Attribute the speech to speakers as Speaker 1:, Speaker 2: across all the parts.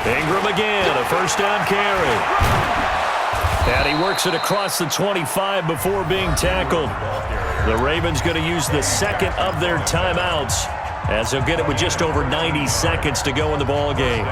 Speaker 1: Ingram again, a first down carry. And he works it across the 25 before being tackled. The Ravens going to use the second of their timeouts as they'll get it with just over 90 seconds to go in the ball game.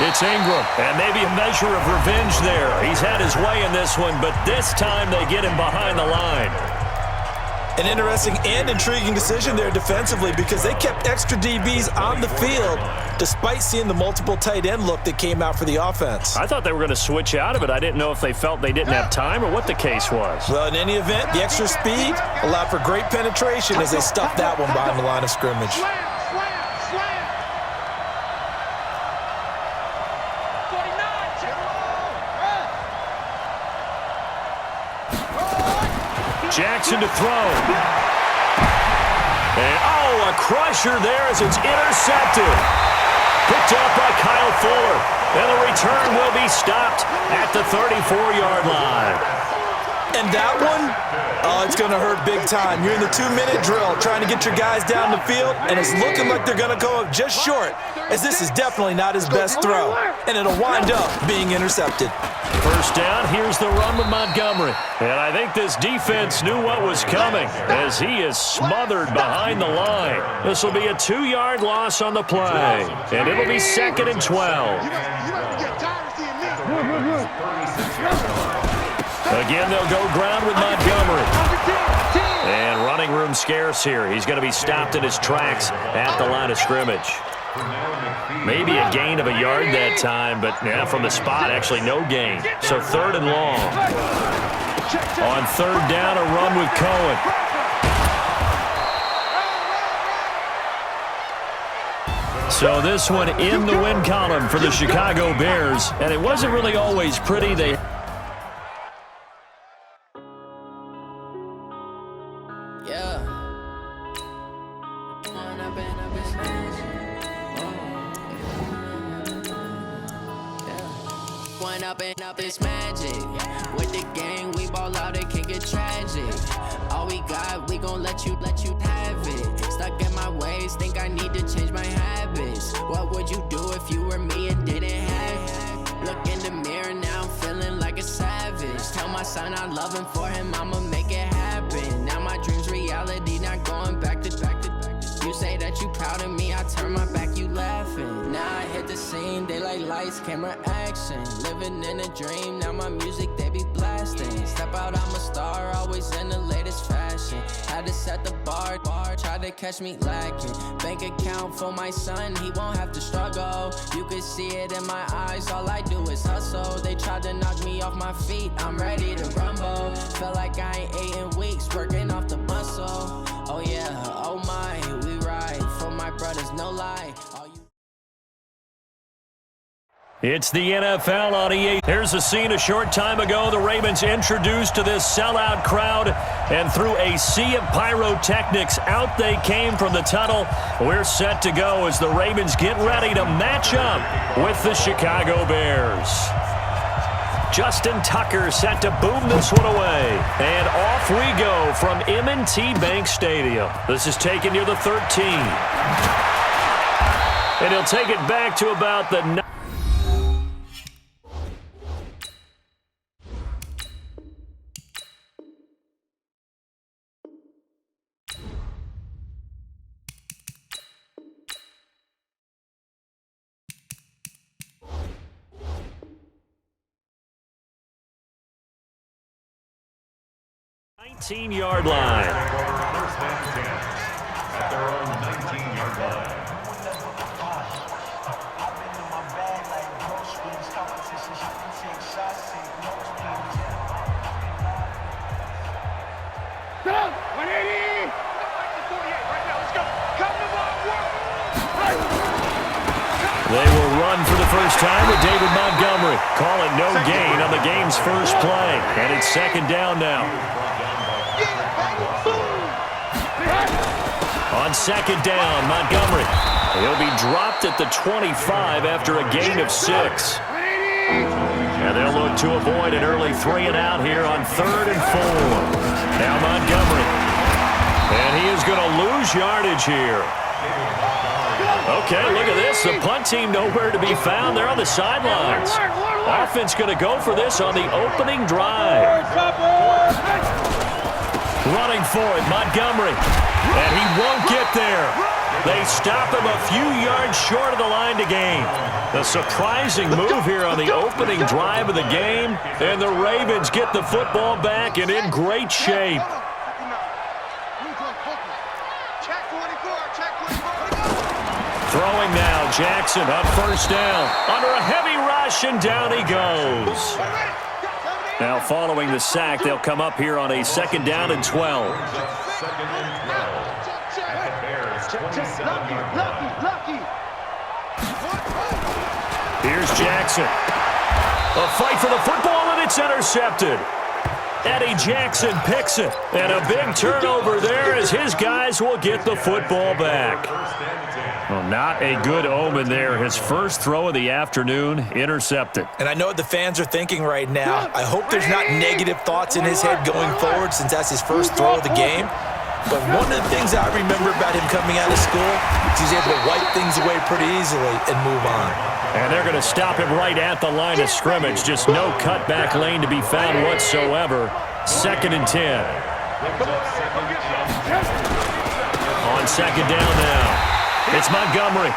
Speaker 1: It's Ingram, and maybe a measure of revenge there. He's had his way in this one, but this time they get him behind the line.
Speaker 2: An interesting and intriguing decision there defensively because they kept extra DBs on the field despite seeing the multiple tight end look that came out for the offense.
Speaker 1: I thought they were going to switch out of it. I didn't know if they felt they didn't have time or what the case was.
Speaker 2: Well, in any event, the extra speed allowed for great penetration as they stuffed that one behind the line of scrimmage.
Speaker 1: Jackson to throw. And, a crusher there as it's intercepted. Picked up by Kyle Fuller. And the return will be stopped at the 34-yard line.
Speaker 2: And that one, it's going to hurt big time. You're in the 2-minute drill trying to get your guys down the field, and it's looking like they're going to go up just short, as this is definitely not his best throw. And it'll wind up being intercepted.
Speaker 1: First down, here's the run with Montgomery. And I think this defense knew what was coming as he is smothered behind the line. This will be a 2-yard loss on the play. And it'll be 2nd and 12. Again, they'll go ground with Montgomery. And running room scarce here. He's going to be stopped in his tracks at the line of scrimmage. Maybe a gain of a yard that time, but yeah, from the spot, actually no gain. So 3rd and long. On 3rd down, a run with Cohen. So this one in the win column for the Chicago Bears, and it wasn't really always pretty.
Speaker 3: Up it's magic. With the gang, we ball out, it can get tragic. All we got, we gon' let you have it. Stuck in my ways, think I need to change my habits. What would you do if you were me and didn't have it? Look in the mirror, now I'm feeling like a savage. Tell my son I love him, for him I'ma make it happen. Now my dream's reality, not going back to. You say that you proud of me, I turn my back, you laughing. Now I hit the scene, they like lights, camera, action. Living in a dream, now my music, they be blasting. Step out, I'm a star, always in the latest fashion. Had to set the bar, try to catch me lacking. Bank account for my son, he won't have to struggle. You can see it in my eyes, all I do is hustle. They tried to knock me off my feet, I'm ready to rumble. Felt like I ain't ate in weeks, working off the muscle. Oh yeah, oh my, we ride for my brothers, no lie.
Speaker 1: It's the NFL on EA. Here's a scene a short time ago. The Ravens introduced to this sellout crowd, and through a sea of pyrotechnics, out they came from the tunnel. We're set to go as the Ravens get ready to match up with the Chicago Bears. Justin Tucker set to boom this one away. And off we go from M&T Bank Stadium. This is taken near the 13. And he'll take it back to about the 9. Yard line. At their own 19-yard line.
Speaker 4: Go! 180!
Speaker 1: They will run for the first time with David Montgomery. Call it no gain. gain on the game's first play. And it's second down now. On second down, Montgomery. He'll be dropped at the 25 after a gain of 6. And they'll look to avoid an early 3-and-out here on 3rd and 4. Now Montgomery. And he is going to lose yardage here. Okay, look at this. The punt team nowhere to be found. They're on the sidelines. Offense going to go for this on the opening drive. Running for it, Montgomery. And he won't get there. They stop him a few yards short of the line to gain. A surprising move here on the opening drive of the game. And the Ravens get the football back and in great shape. Throwing now, Jackson on first down. Under a heavy rush, and down he goes. Now following the sack, they'll come up here on a 2nd down and 12. Here's Jackson. A fight for the football, and it's intercepted. Eddie Jackson picks it. And a big turnover there as his guys will get the football back. Well, not a good omen there. His first throw of the afternoon intercepted.
Speaker 2: And I know what the fans are thinking right now. I hope there's not negative thoughts in his head going forward since that's his first throw of the game. But one of the things I remember about him coming out of school is he's able to wipe things away pretty easily and move on.
Speaker 1: And they're going to stop him right at the line of scrimmage. Just no cutback lane to be found whatsoever. 2nd and 10. On 2nd down now. It's Montgomery.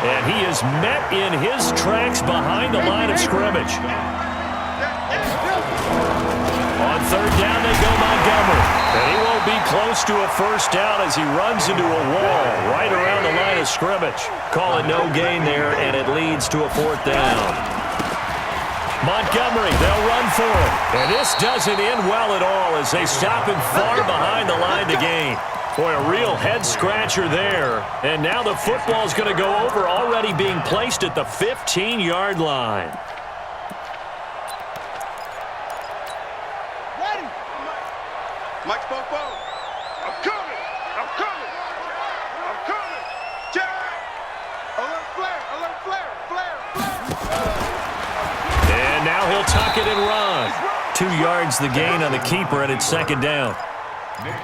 Speaker 1: And he is met in his tracks behind the line of scrimmage. On 3rd down they go Montgomery. And he won't be close to a first down as he runs into a wall right around the line of scrimmage. Call it no gain there, and it leads to a 4th down. Montgomery, they'll run for it. And this doesn't end well at all as they stop him far behind the line to gain. Boy, a real head-scratcher there. And now the football's going to go over, already being placed at the 15-yard line.
Speaker 4: Ready? Mike Popo. I'm coming. I'm coming. I'm coming. Jack. Alert flare. Alert flare. Flare. Flare.
Speaker 1: And now he'll tuck it and run. 2 yards the gain on the keeper, and it's 2nd down.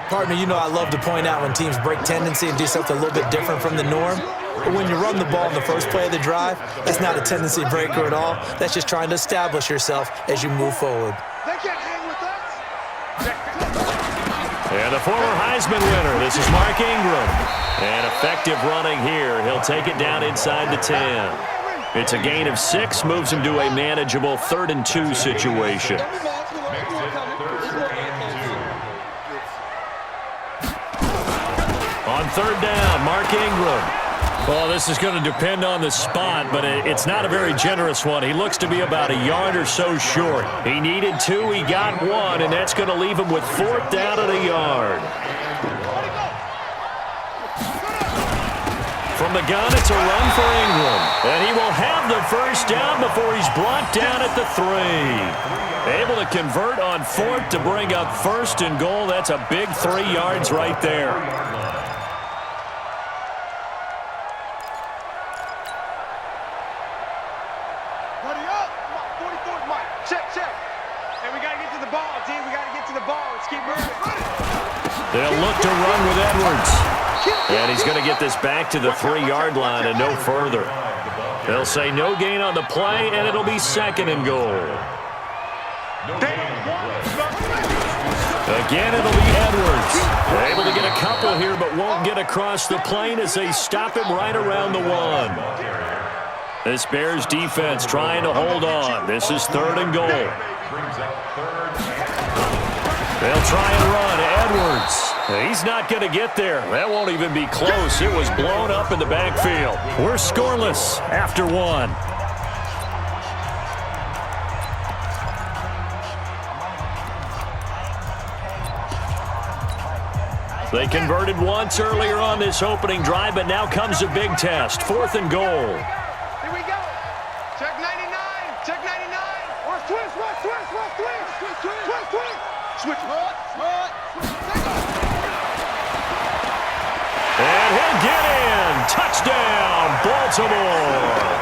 Speaker 2: Partner, you know I love to point out when teams break tendency and do something a little bit different from the norm. But when you run the ball in the first play of the drive, that's not a tendency breaker at all. That's just trying to establish yourself as you move forward.
Speaker 4: They can't hang with us.
Speaker 1: And the former Heisman winner, this is Mark Ingram. And effective running here. He'll take it down inside the 10. It's a gain of 6, moves him to a manageable 3rd and 2 situation. On 3rd down, Mark Ingram. Well, this is going to depend on the spot, but it's not a very generous one. He looks to be about a yard or so short. He needed 2, he got 1, and that's going to leave him with 4th down and a yard. From the gun, it's a run for Ingram. And he will have the first down before he's brought down at the 3. Able to convert on 4th to bring up 1st and goal. That's a big 3 yards right there. They'll look to run with Edwards. And he's going to get this back to the 3-yard line and no further. They'll say no gain on the play, and it'll be 2nd and goal. Again, it'll be Edwards. They're able to get a couple here, but won't get across the plane as they stop him right around the 1. This Bears defense trying to hold on. This is 3rd and goal. They'll try and run. Edwards. He's not going to get there. That won't even be close. It was blown up in the backfield. We're scoreless after 1. They converted once earlier on this opening drive, but now comes a big test. 4th and goal.
Speaker 4: Here we go. Check 99. Check 99. Switch.
Speaker 1: And he'll get in. Touchdown, Baltimore.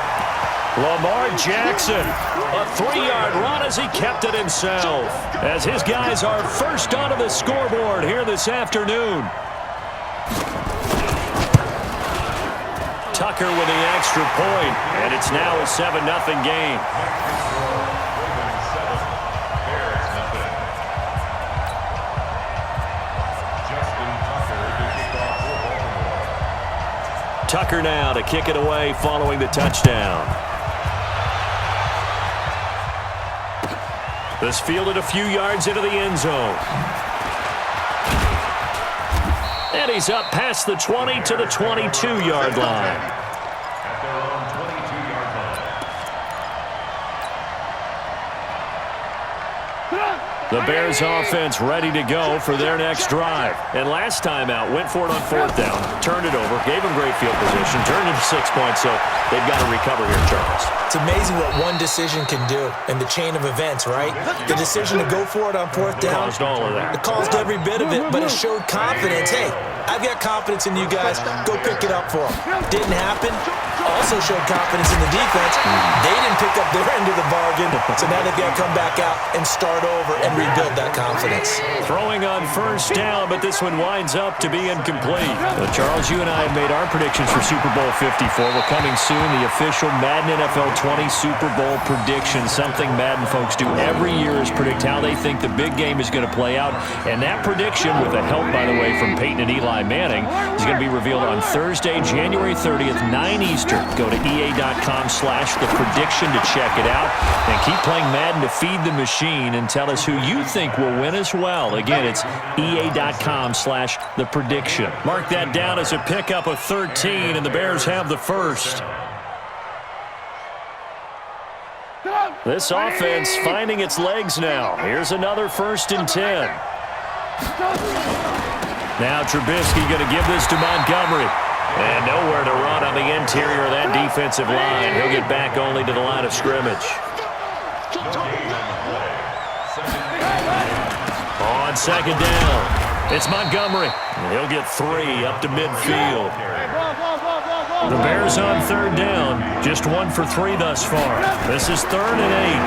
Speaker 1: Lamar Jackson, a 3-yard run as he kept it himself. As his guys are first onto the scoreboard here this afternoon. Tucker with the extra point, and it's now a 7-0 game. Tucker now to kick it away following the touchdown. This fielded a few yards into the end zone. And he's up past the 20 to the 22-yard line. The Bears offense ready to go for their next drive. And last time out, went for it on 4th down, turned it over, gave them great field position, turned it to 6 points, so they've got to recover here, Charles.
Speaker 2: It's amazing what one decision can do in the chain of events, right? The decision to go for it on 4th down.
Speaker 1: Caused all of that.
Speaker 2: It caused every bit of it, but it showed confidence. Hey, I've got confidence in you guys. Go pick it up for them. Didn't happen. Also showed confidence in the defense. They didn't pick up their end of the bargain, so now they've got to come back out and start over and rebuild that confidence.
Speaker 1: Throwing on 1st down, but this one winds up to be incomplete. Charles, you and I have made our predictions for Super Bowl 54. We're coming soon, the official Madden NFL 20 Super Bowl prediction. Something Madden folks do every year is predict how they think the big game is going to play out. And that prediction, with the help, by the way, from Peyton and Eli Manning, is going to be revealed on Thursday, January 30th, 9 Eastern. Go to EA.com/theprediction to check it out. And keep playing Madden to feed the machine and tell us who you think will win as well. Again, it's EA.com/theprediction. Mark that down as a pickup of 13, and the Bears have the first. This offense finding its legs now. Here's another 1st and 10. Now Trubisky going to give this to Montgomery. And nowhere to run on the interior of that defensive line. He'll get back only to the line of scrimmage. On 2nd down, it's Montgomery. And he'll get 3 up to midfield. The Bears on 3rd down. Just 1 for 3 thus far. This is 3rd and 8.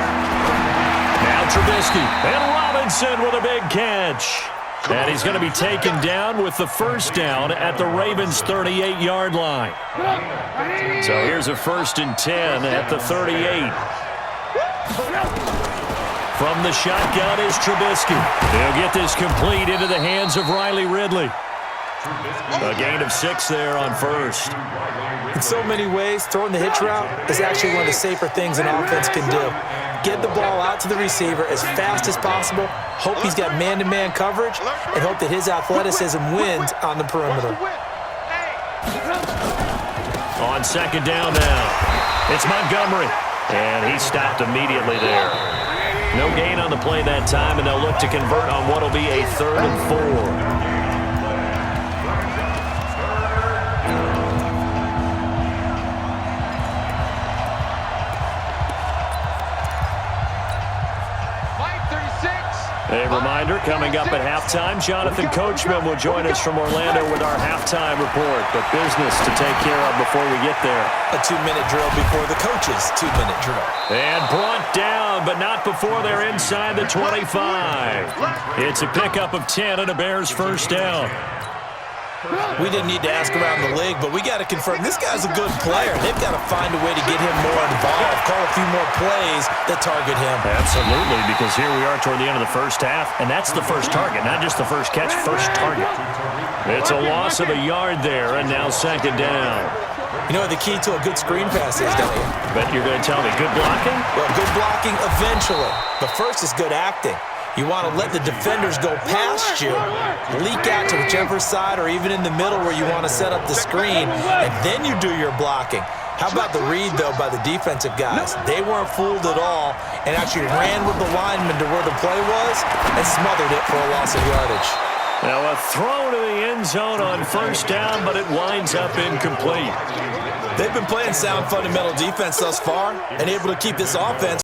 Speaker 1: Now Trubisky. And Robinson with a big catch. And he's going to be taken down with the 1st down at the Ravens' 38-yard line. So here's a 1st and 10 at the 38. From the shotgun is Trubisky. He'll get this complete into the hands of Riley Ridley. A gain of 6 there on 1st.
Speaker 2: In so many ways, throwing the hitch route is actually one of the safer things an offense can do. Get the ball out to the receiver as fast as possible, hope he's got man-to-man coverage, and hope that his athleticism wins on the perimeter.
Speaker 1: On 2nd down now, it's Montgomery, and he stopped immediately there. No gain on the play that time, and they'll look to convert on what will be a 3rd and 4. A reminder, coming up at halftime, Jonathan Coachman will join us from Orlando with our halftime report. But business to take care of before we get there.
Speaker 2: A 2-minute drill before the coach's 2-minute drill.
Speaker 1: And brought down, but not before they're inside the 25. It's a pickup of 10 and a Bears 1st down.
Speaker 2: We didn't need to ask around the league, but we got to confirm this guy's a good player. They've got to find a way to get him more involved, call a few more plays that target him.
Speaker 1: Absolutely, because here we are toward the end of the 1st half, and that's the first target, not just the first catch, first target. It's a loss of a yard there, and now 2nd down.
Speaker 2: You know what the key to a good screen pass is, don't you?
Speaker 1: Bet you're going to tell me, good blocking?
Speaker 2: Well, good blocking eventually. But first is good acting. You want to let the defenders go past you, leak out to whichever side or even in the middle where you want to set up the screen, and then you do your blocking. How about the read, though, by the defensive guys? They weren't fooled at all and actually ran with the lineman to where the play was and smothered it for a loss of yardage.
Speaker 1: Now a throw to the end zone on 1st down, but it winds up incomplete.
Speaker 2: They've been playing sound fundamental defense thus far and able to keep this offense